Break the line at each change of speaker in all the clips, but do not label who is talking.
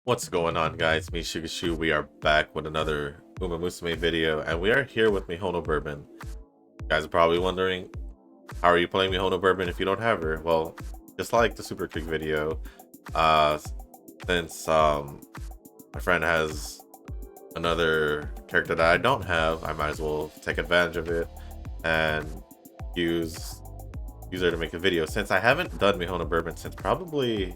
What's going on, guys? Me, Shugashu. We are back with another Musume video, and we are here with Mihono Bourbon. You guys are probably wondering, how are you playing Mihono Bourbon if you don't have her? Well, just like the super quick video, uh, since my friend has another character that I don't have, I might as well take advantage of it and use her to make a video. Since I haven't done Mihono Bourbon since probably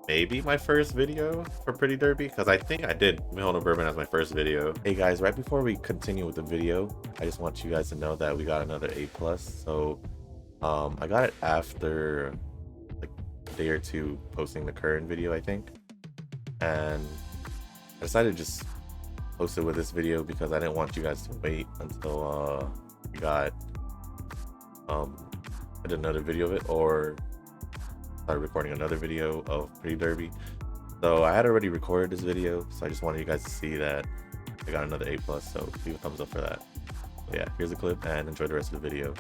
maybe my first video for Pretty Derby, because I think I did Mihono Bourbon as my first video. Hey guys, right before we continue with the video, I just want you guys to know that we got another A+. So I got it after like a day or two posting the current video, I think. And I decided to just post it with this video because I didn't want you guys to wait until we got I did another video of it or started recording another video of Pretty Derby. So I had already recorded this video, so I just wanted you guys to see that I got another A+, so leave a thumbs up for that. So yeah, here's a clip and enjoy the rest of the video.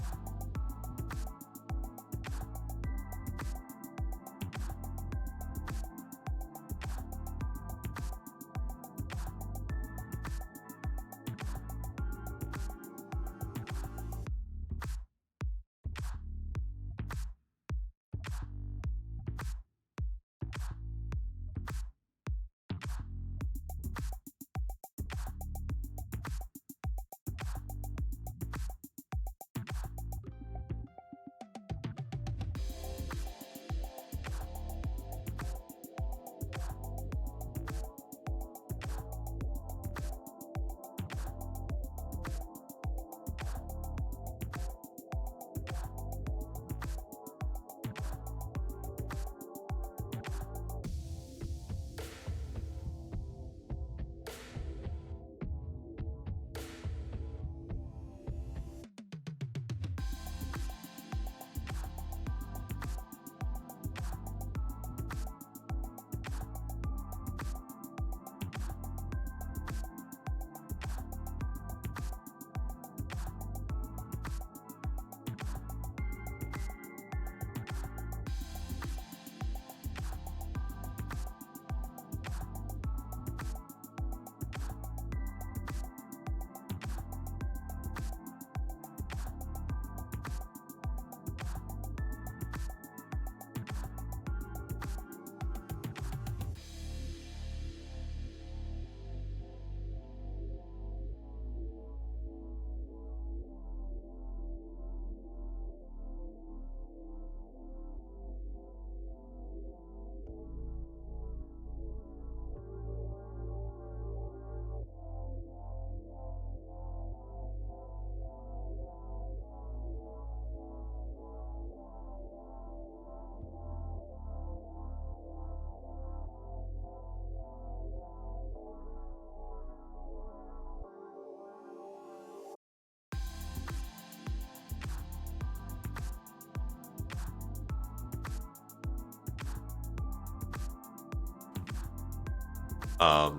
Um,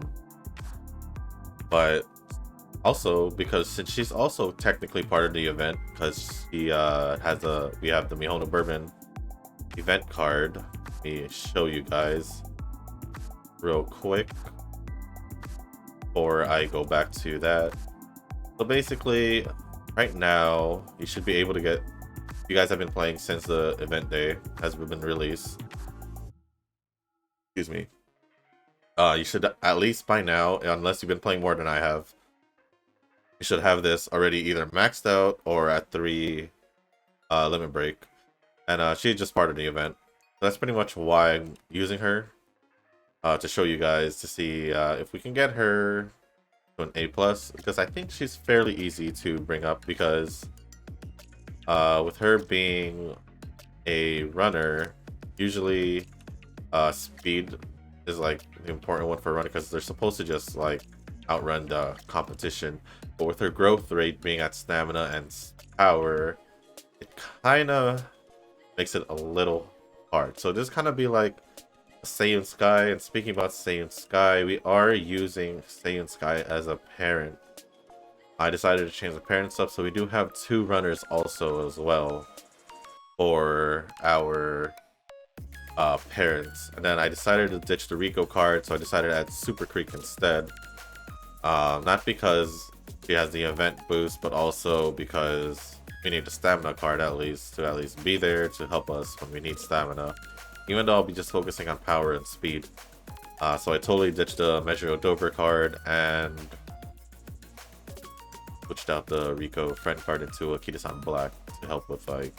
but also because since she's also technically part of the event, because she has we have the Mihono Bourbon event card. Let me show you guys real quick before I go back to that. So basically, right now you should be able to get. You guys have been playing since the event day has been released. Excuse me. You should at least by now, unless you've been playing more than I have, you should have this already either maxed out or at 3 limit break. And she's just part of the event. So that's pretty much why I'm using her to show you guys to see if we can get her to an A+, because I think she's fairly easy to bring up because with her being a runner, usually speed is like the important one for a runner because they're supposed to just like outrun the competition. But with her growth rate being at stamina and power, it kind of makes it a little hard. So this kind of be like Saiyan Sky. And speaking about Saiyan Sky, we are using Saiyan Sky as a parent. I decided to change the parents up, so we do have 2 runners also as well for our parents. And then I decided to ditch the Rico card, so I decided to add Super Creek instead. Not because she has the event boost, but also because we need the stamina card at least to be there to help us when we need stamina. Even though I'll be just focusing on power and speed. So I totally ditched the Measure Dober card and switched out the Rico friend card into a Kita-san Black to help with, like,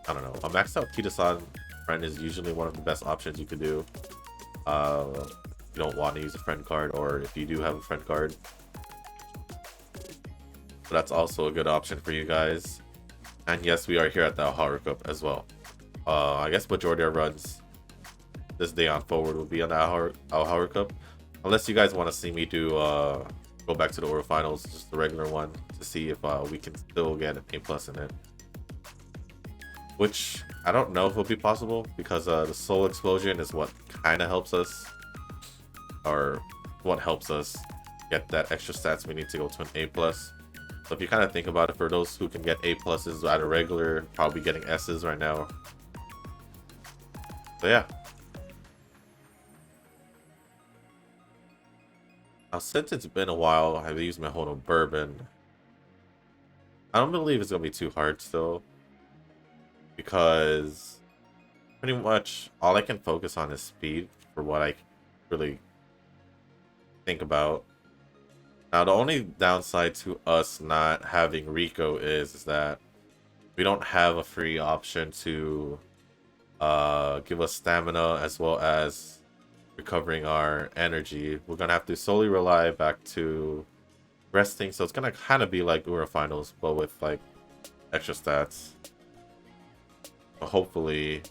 I don't know. A maxed out Kita-san friend is usually one of the best options you could do. You don't want to use a friend card, or if you do have a friend card. So that's also a good option for you guys. And yes, we are here at the Aoharu Cup as well. I guess majority of runs this day on forward will be on the Aoharu Cup. Unless you guys want to see me do go back to the Oro Finals, just the regular one, to see if we can still get an A+ in it. Which I don't know if will be possible, because the Soul Explosion is what kind of helps us, or what helps us get that extra stats we need to go to an A+. So if you kind of think about it, for those who can get A+s out of regular, probably getting S's right now. So yeah. Now, since it's been a while, I've used Mihono Bourbon. I don't believe it's gonna be too hard still, because pretty much all I can focus on is speed for what I really think about. Now, the only downside to us not having Rico is that we don't have a free option to give us stamina as well as recovering our energy. We're gonna have to solely rely back to resting, so it's gonna kind of be like Ura Finals, but with like extra stats. But hopefully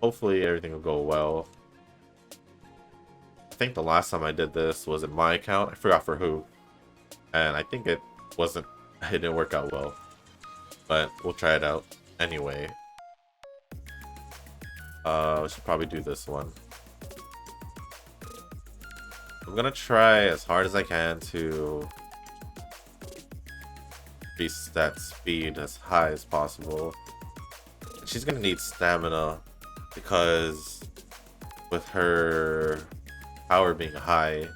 everything will go well. I think the last time I did this was in my account. I forgot for who, and I think it didn't work out well, but we'll try it out anyway. We should probably do this one. I'm gonna try as hard as I can to increase that speed as high as possible. She's gonna need stamina, because with her power being high,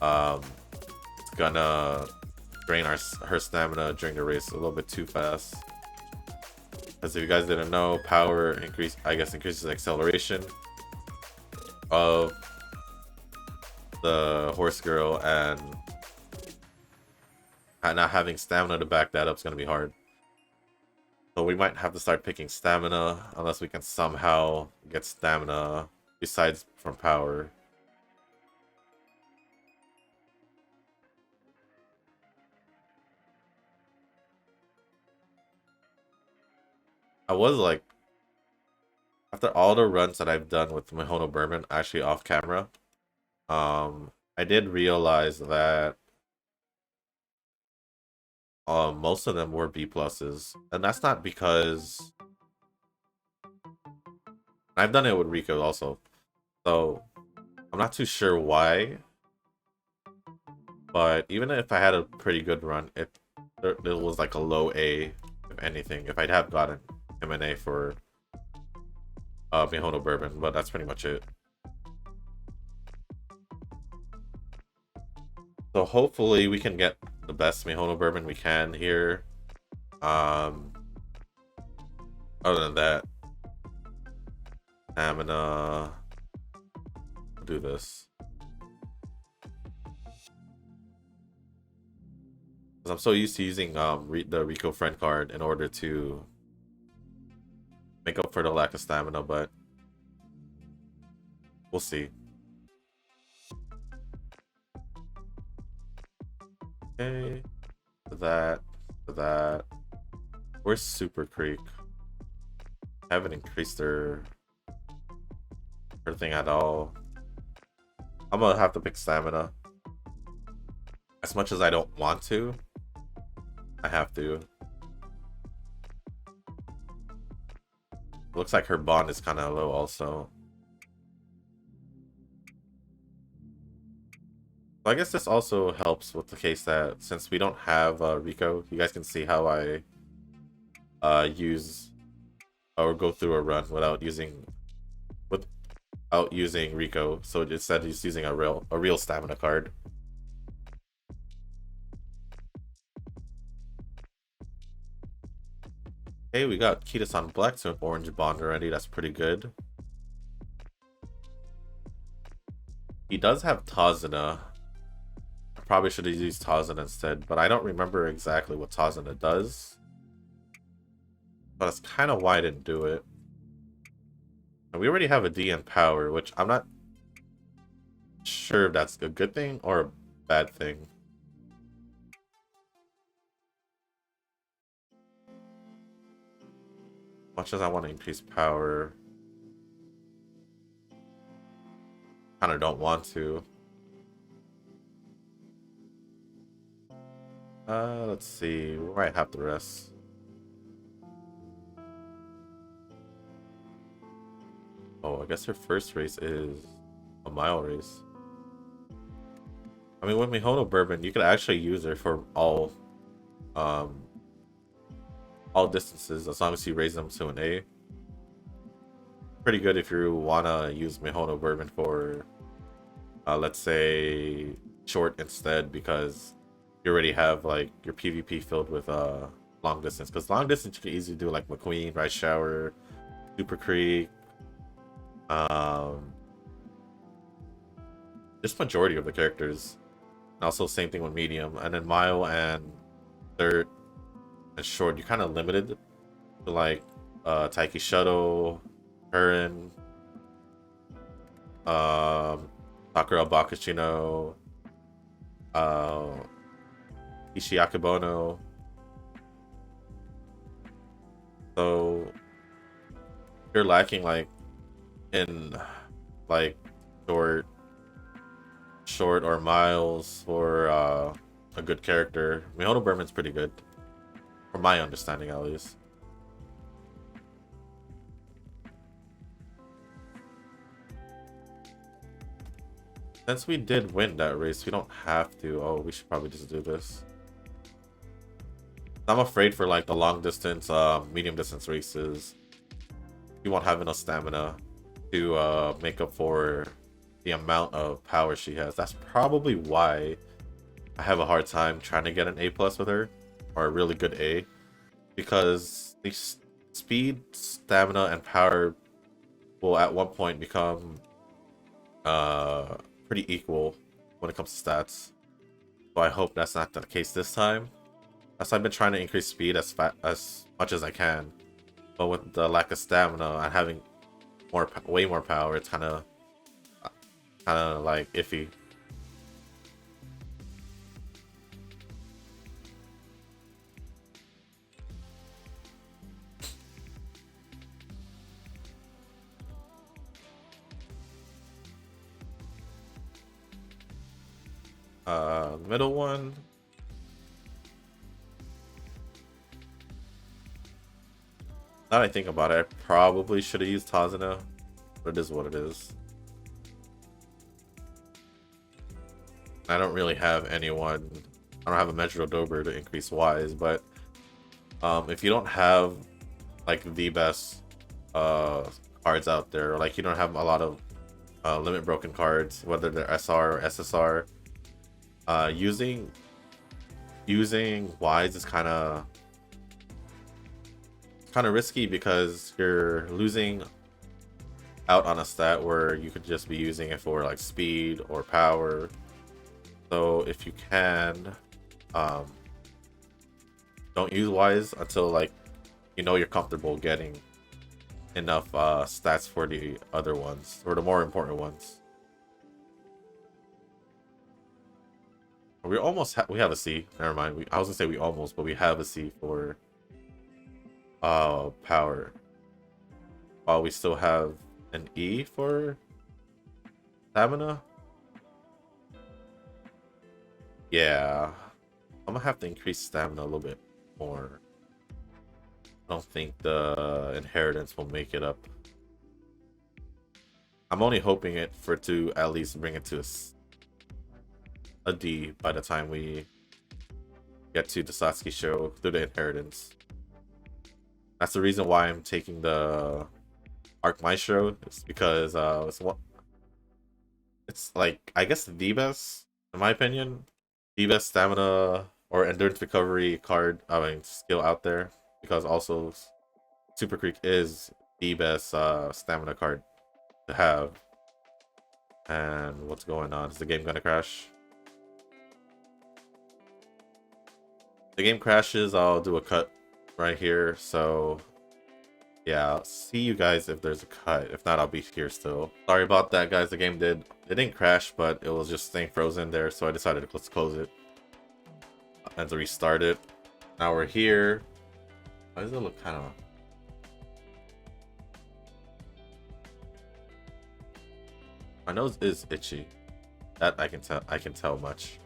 it's gonna drain her stamina during the race a little bit too fast. Because if you guys didn't know, power increases acceleration of the horse girl, and not having stamina to back that up is gonna be hard. So we might have to start picking stamina, unless we can somehow get stamina besides from power. I was like, after all the runs that I've done with Mihono Bourbon, actually off camera, I did realize that most of them were B+s, and that's not because I've done it with Rico also, so I'm not too sure why. But even if I had a pretty good run, it was like a low A, if anything, if I'd have gotten him an A for Mihono Bourbon, but that's pretty much it. So hopefully we can get the best Mihono Bourbon we can here. Other than that, stamina. I'll do this. Because I'm so used to using the Rico friend card in order to make up for the lack of stamina, but we'll see. Okay, for that. Where's Super Creek? I haven't increased her thing at all. I'm gonna have to pick stamina. As much as I don't want to, I have to. Looks like her bond is kind of low also. So I guess this also helps with the case that since we don't have Rico, you guys can see how I use or go through a run without using Rico. So instead, he's using a real stamina card. Hey, we got Kitas on Black to an orange bond already. That's pretty good. He does have Tazuna. I probably should have used Tazuna instead, but I don't remember exactly what Tazuna does. But that's kind of why I didn't do it. And we already have a D in power, which I'm not sure if that's a good thing or a bad thing. Much as I want to increase power, kind of don't want to. Let's see. We might have the rest. Oh, I guess her first race is a mile race. I mean, with Mihono Bourbon, you could actually use her for um, all distances as long as you raise them to an A. Pretty good if you wanna use Mihono Bourbon for, let's say, short instead, because you already have like your PvP filled with long distance. Because long distance you can easily do like McQueen, Rice Shower, Super Creek, just majority of the characters. And also same thing with medium, and then mile and third and short you're kind of limited to like Taiki Shuttle, Curran, Sakura Bakushino, uh Ishiakibono. So you're lacking like in like short or miles for a good character. Mihono Bourbon's pretty good, from my understanding at least. Since we did win that race, we don't have to. Oh, we should probably just do this. I'm afraid for like the long distance, medium distance races, you won't have enough stamina to make up for the amount of power she has. That's probably why I have a hard time trying to get an A plus with her, or a really good A, because the speed, stamina, and power will at one point become pretty equal when it comes to stats. So I hope that's not the case this time. As I've been trying to increase speed as much as I can, but with the lack of stamina and having way more power, it's kind of like iffy. Middle one. Now that I think about it, I probably should have used Tazuna, but it is what it is. I don't really have anyone. I don't have a Metro Dober to increase Wise, but if you don't have like the best cards out there, like you don't have a lot of limit broken cards, whether they're SR or SSR, using Wise is kind of risky, because you're losing out on a stat where you could just be using it for like speed or power. So if you can, don't use Wise until like you're comfortable getting enough stats for the other ones, or the more important ones. We almost we have a C. Never mind. I was gonna say we almost, but we have a C for power. While we still have an E for stamina. Yeah, I'm gonna have to increase stamina a little bit more. I don't think the inheritance will make it up. I'm only hoping to at least bring it to a D by the time we get to the Satsuki show through the inheritance. That's the reason why I'm taking the Arc Maestro. It's because it's like, I guess, the best, in my opinion, the best stamina or endurance recovery card, I mean, skill out there. Because also, Super Creek is the best stamina card to have. And what's going on? Is the game gonna crash? The game crashes, I'll do a cut right here. So yeah, I'll see you guys if there's a cut. If not, I'll be here still. Sorry about that, guys. The game it didn't crash, but it was just staying frozen there, so I decided to let's close it and to restart it. Now we're here. Why does it look kind of... My nose is itchy. That I can tell. I can tell much.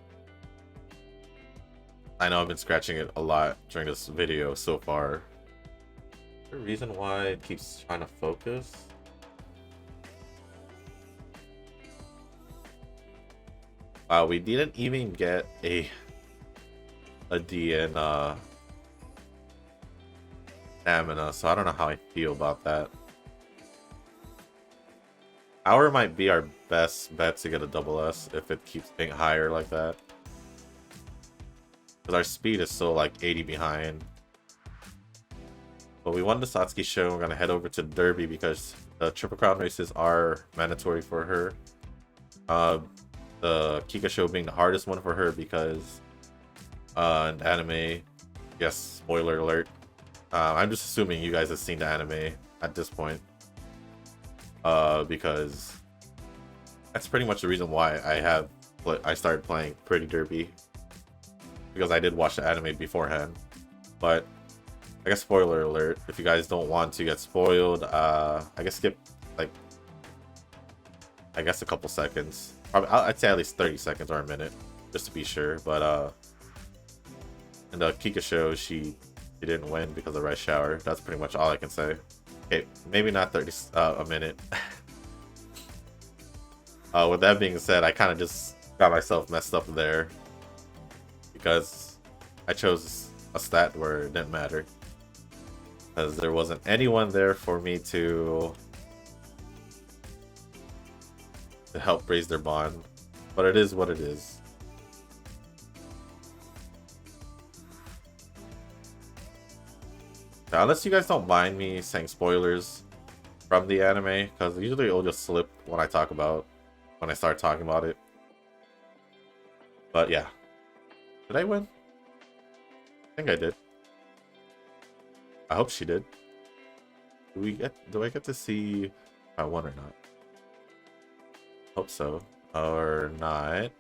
I know I've been scratching it a lot during this video so far. Is there a reason why it keeps trying to focus? Wow, we didn't even get a D in stamina, so I don't know how I feel about that. Hour might be our best bet to get a double S if it keeps being higher like that. Because our speed is still like 80 behind. But we won the Satsuki show. We're going to head over to Derby because the Triple Crown races are mandatory for her. The Kika show being the hardest one for her because in anime, yes, spoiler alert. I'm just assuming you guys have seen the anime at this point. Because that's pretty much the reason why I started playing Pretty Derby, because I did watch the anime beforehand. But I guess spoiler alert, if you guys don't want to get spoiled, I guess skip like I guess a couple seconds. Probably I'd say at least 30 seconds or a minute just to be sure. But in the Kika show, she didn't win because of Rush Shower. That's pretty much all I can say. Okay, maybe not 30 a minute. With that being said, I kind of just got myself messed up there because I chose a stat where it didn't matter, because there wasn't anyone there for me to help raise their bond. But it is what it is. Now, unless you guys don't mind me saying spoilers from the anime, because usually it'll just slip when I start talking about it. But yeah. Did I win? I think I did. I hope she did. Do I get to see if I won or not? Hope so. Or not.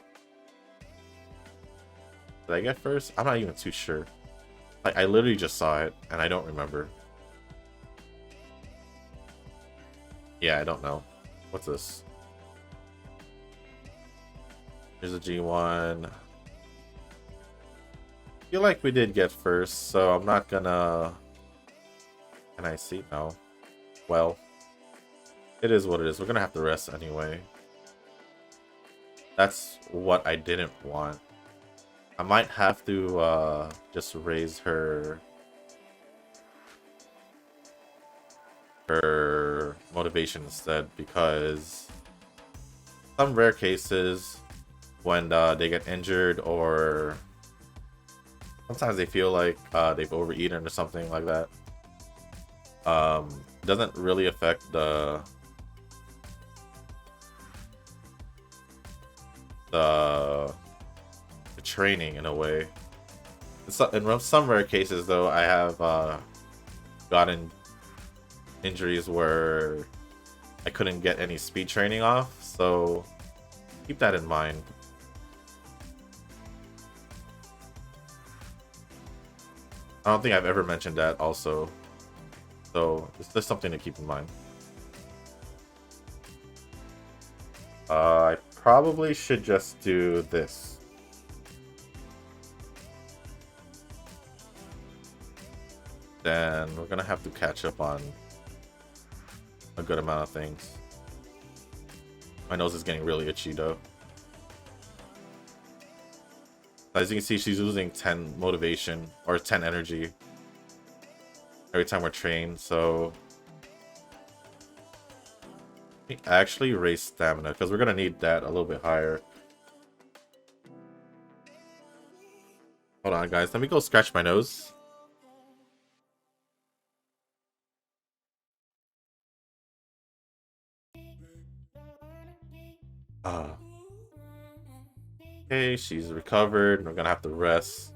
Did I get first? I'm not even too sure. Like, I literally just saw it and I don't remember. Yeah, I don't know. What's this? Here's a G1. I feel like we did get first, so I'm not gonna... Can I see now? Well, it is what it is. We're gonna have to rest anyway. That's what I didn't want. I might have to just raise her motivation instead, because some rare cases when they get injured, or sometimes they feel like they've overeaten or something like that, doesn't really affect the training in a way. In some rare cases though, I have gotten injuries where I couldn't get any speed training off, so keep that in mind. I don't think I've ever mentioned that also, so it's just something to keep in mind. I probably should just do this. Then we're gonna have to catch up on a good amount of things. My nose is getting really itchy though. As you can see, she's losing 10 motivation or 10 energy every time we're trained, so we actually raise stamina because we're gonna need that a little bit higher. Hold on, guys. Let me go scratch my nose. Ah. Okay, she's recovered. We're gonna have to rest.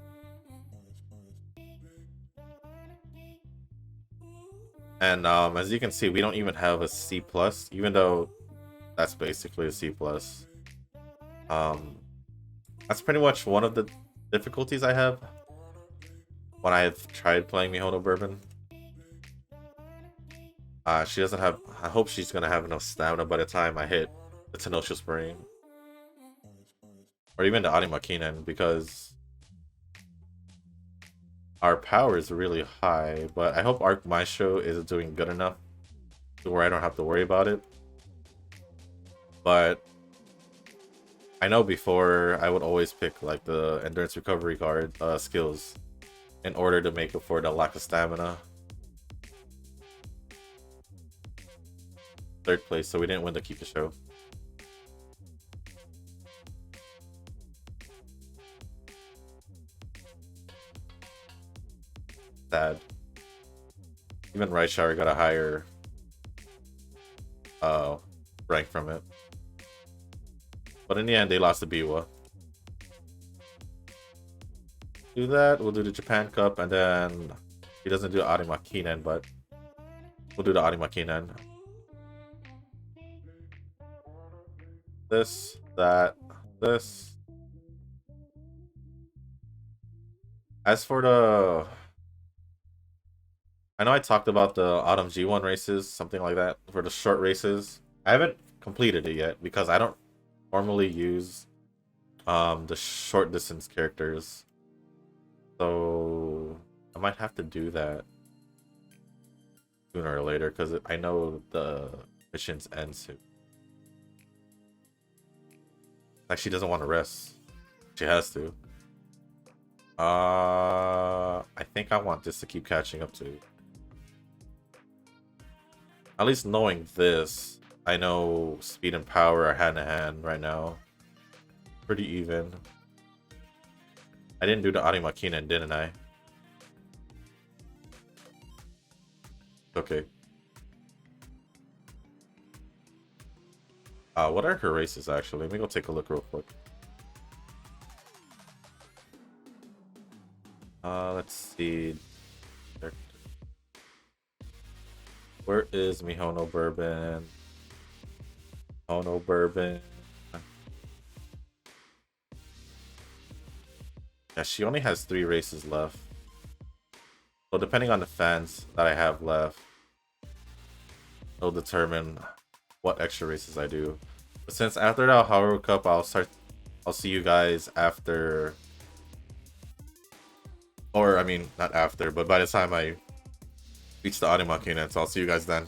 And as you can see, we don't even have a C plus, even though that's basically a C plus. That's pretty much one of the difficulties I have when I've tried playing Mihono Bourbon. She doesn't have. I hope she's gonna have enough stamina by the time I hit the Tenosha Spring, or even the Arimakinen, because our power is really high. But I hope Arc Maestro is doing good enough to where I don't have to worry about it. But I know before I would always pick like the endurance recovery card skills in order to make up for the lack of stamina. Third place, so we didn't win the Keep the Show. Sad. Even Right Shower got a higher rank from it. But in the end, they lost to Biwa. Do that, we'll do the Japan Cup, and then he doesn't do Arimakinen, but we'll do the Arimakinen. This, that, this. As for the... I know I talked about the Autumn G1 races, something like that, for the short races. I haven't completed it yet, because I don't normally use the short distance characters. So I might have to do that sooner or later, because I know the missions end soon. Like, she doesn't want to rest. She has to. I think I want this to keep catching up to. At least knowing this, I know speed and power are hand in hand right now. Pretty even. I didn't do the Arimakinen, didn't I? Okay. What are her races actually? Let me go take a look real quick. Let's see. Where is Mihono Bourbon? Mihono Bourbon. Yeah, she only has 3 races left. So depending on the fans that I have left, it'll determine what extra races I do. But since after the Aoharu Cup, I'll see you guys after, or I mean not after, but by the time I reach the Arimakinen, so I'll see you guys then.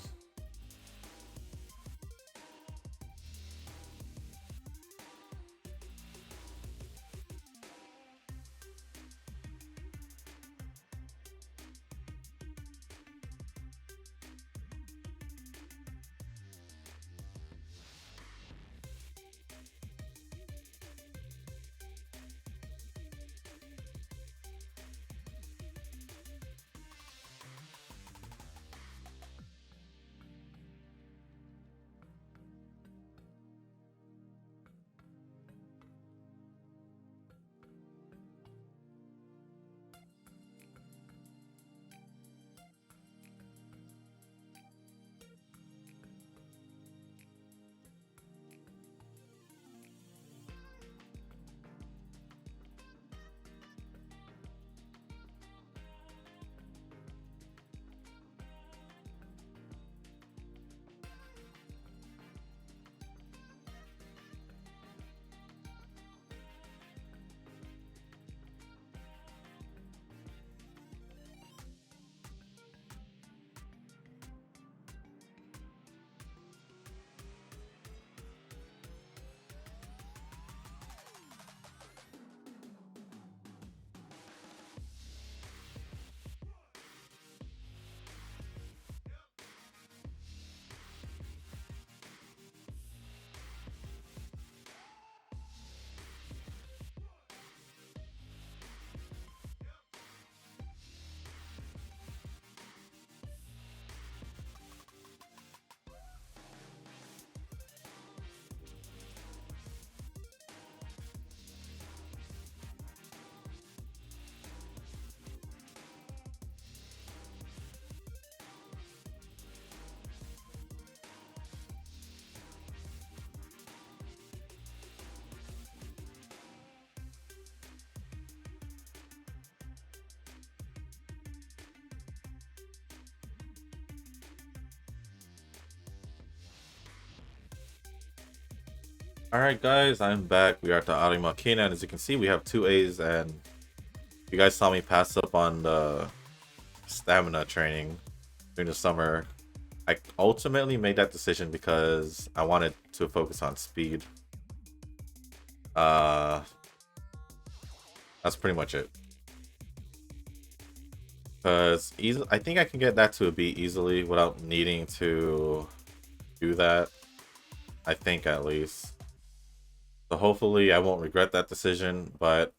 Alright guys, I'm back. We are at the Arimakina, and as you can see we have 2 A's, and you guys saw me pass up on the stamina training during the summer. I ultimately made that decision because I wanted to focus on speed. Uh that's pretty much it. Because I think I can get that to a B easily without needing to do that. I think at least. So hopefully I won't regret that decision, but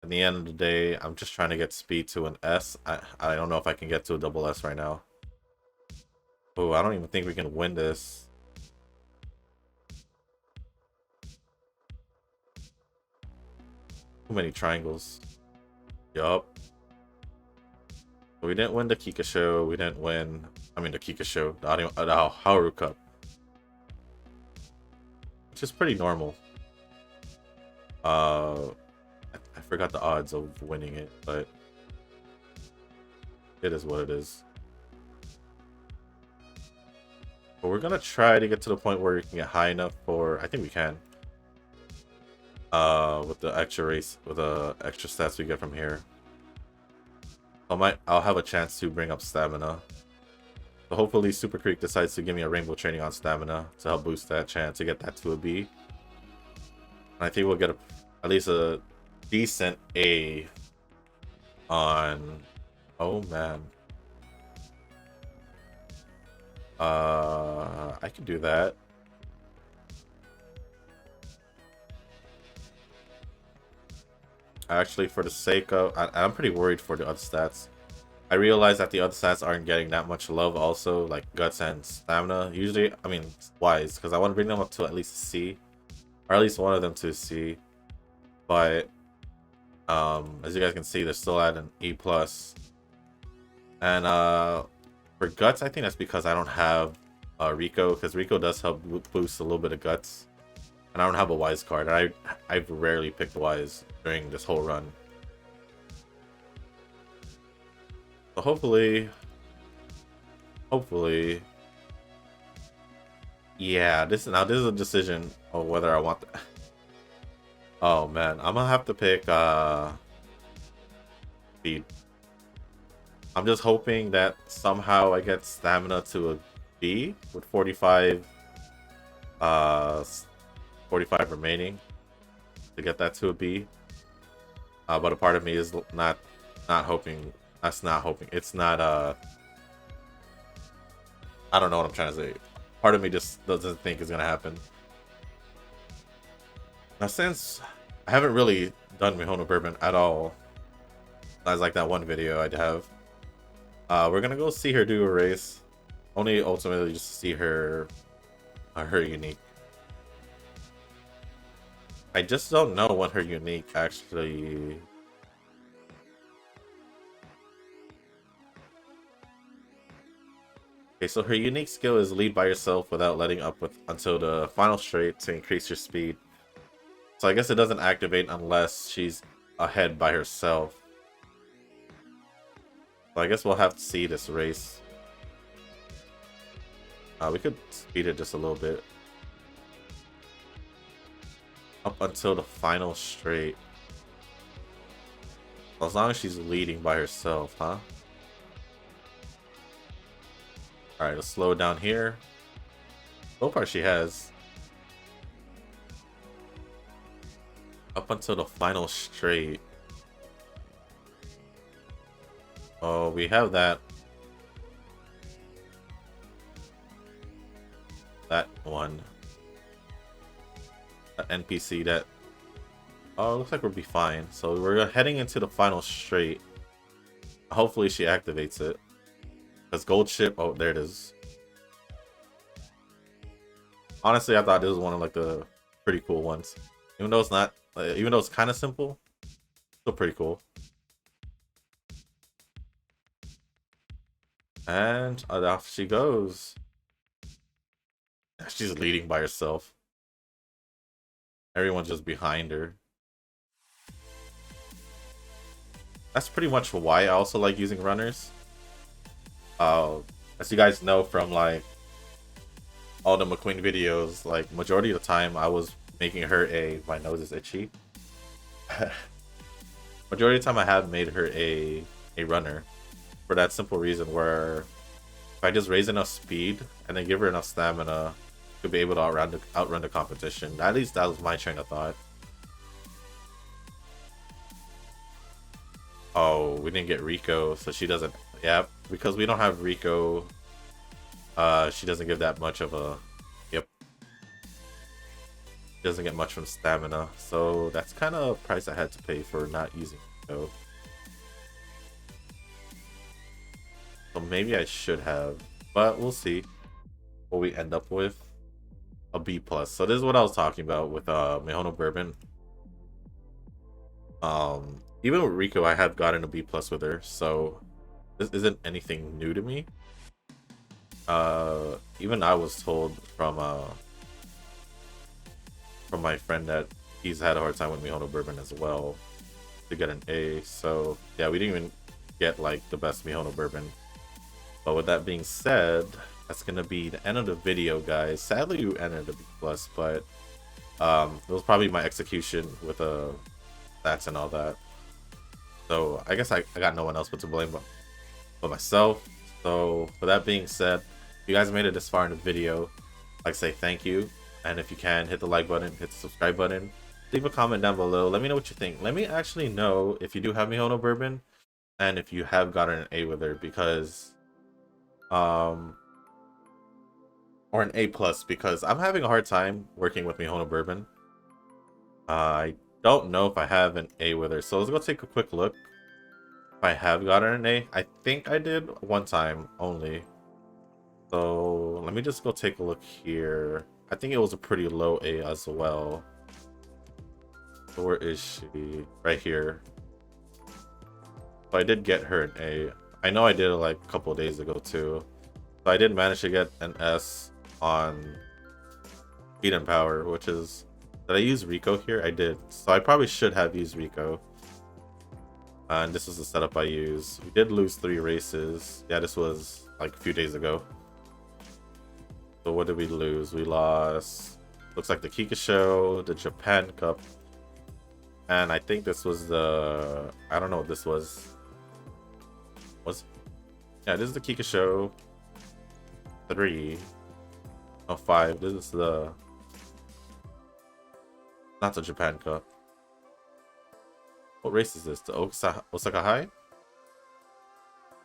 at the end of the day, I'm just trying to get speed to an S. I don't know if I can get to a double S right now. Oh, I don't even think we can win this. Too many triangles. Yup. We didn't win the Kika show. We didn't win. I mean the Kika show. The Aoharu Cup, which is pretty normal. I forgot the odds of winning it, but it is what it is. But we're gonna try to get to the point where we can get high enough for. I think we can. With the extra race, with the extra stats we get from here, I'll have a chance to bring up stamina. So hopefully Super Creek decides to give me a rainbow training on stamina to help boost that chance to get that to a B. And I think we'll get at least a decent A on. Oh man. I could do that. Actually, for the sake of, I'm pretty worried for the other stats. I realize that the other stats aren't getting that much love also, like guts and stamina. Usually, I mean, wise, because I want to bring them up to at least a C, or at least one of them to a C. But as you guys can see, they're still at an E+. And for guts, I think that's because I don't have Rico, because Rico does help boost a little bit of guts. And I don't have a wise card. I've rarely picked wise during this whole run. So hopefully, yeah. This is a decision of whether I want. Oh man, I'm gonna have to pick speed. I'm just hoping that somehow I get stamina to a B with 45 remaining to get that to a B. But a part of me is not hoping. That's not hoping. It's not I don't know what I'm trying to say. Part of me just doesn't think it's gonna happen. Now, since I haven't really done Mihono Bourbon at all, besides like that one video I'd have, we're gonna go see her do a race. Only ultimately just to see her unique. I just don't know what her unique actually. Okay, so her unique skill is lead by yourself without letting up until the final straight to increase your speed. So I guess it doesn't activate unless she's ahead by herself. So I guess we'll have to see this race. We could speed it just a little bit. Up until the final straight. As long as she's leading by herself, huh? Alright, let's slow down here. So far she has. Up until the final straight. Oh, we have that. That one. That NPC that. Oh, it looks like we'll be fine. So we're heading into the final straight. Hopefully she activates it. Because gold ship. Oh, there it is. Honestly, I thought this was one of like the pretty cool ones. Even though it's not, even though it's kind of simple, still pretty cool. And off she goes. She's leading by herself. Everyone's just behind her. That's pretty much why I also like using runners. As you guys know from like all the McQueen videos, like majority of the time I was making her a my nose is itchy. Majority of the time I have made her a runner for that simple reason where if I just raise enough speed and then give her enough stamina, she'll be able to outrun the competition. At least that was my train of thought. Oh, we didn't get Rico, so she doesn't. Yep, because we don't have Rico. She doesn't give that much of a. Yep. She doesn't get much from stamina, so that's kind of a price I had to pay for not using Rico. So maybe I should have, but we'll see what we end up with. A B plus. So this is what I was talking about with Mihono Bourbon. Even with Rico, I have gotten a B plus with her, so this isn't anything new to me. Even I was told from my friend that he's had a hard time with Mihono Bourbon as well to get an A. So yeah, we didn't even get like the best Mihono Bourbon. But with that being said, that's gonna be the end of the video, guys. Sadly, you ended a B plus, but it was probably my execution with stats and all that. So I guess I got no one else but to blame but myself. So with that being said, if you guys made it this far in the video, I'd like to say thank you. And if you can, hit the like button, hit the subscribe button, leave a comment down below. Let me know what you think. Let me actually know if you do have Mihono Bourbon and if you have gotten an A with her, because or an A plus, because I'm having a hard time working with Mihono Bourbon. I don't know if I have an A with her, so let's go take a quick look. If I have gotten an A, I think I did one time only. So let me just go take a look here. I think it was a pretty low A as well. So where is she? Right here. So I did get her an A. I know I did it like a couple of days ago too. So I did manage to get an S on Speed and Power, which is... Did I use Rico here? I did. So I probably should have used Rico. And this is the setup I used. We did lose 3 races. Yeah, this was like a few days ago. So what did we lose? We lost... Looks like the Kikisho, the Japan Cup. And I think this was the... I don't know what this was. Yeah, this is the Kikisho 3. Oh, 5. This is the... Not the Japan Cup. What race is this? The Osaka High?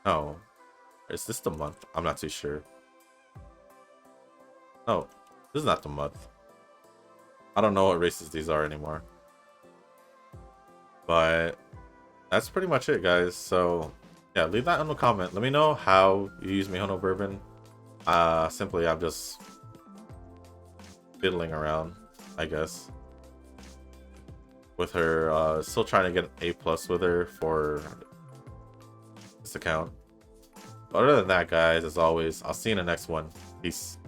No. Is this the month? I'm not too sure. No, this is not the month. I don't know what races these are anymore. But that's pretty much it, guys. So yeah, leave that in the comment. Let me know how you use Mihono Bourbon. Simply, I'm just fiddling around, I guess, with her. Still trying to get an A plus with her for this account. But other than that, guys, as always, I'll see you in the next one. Peace.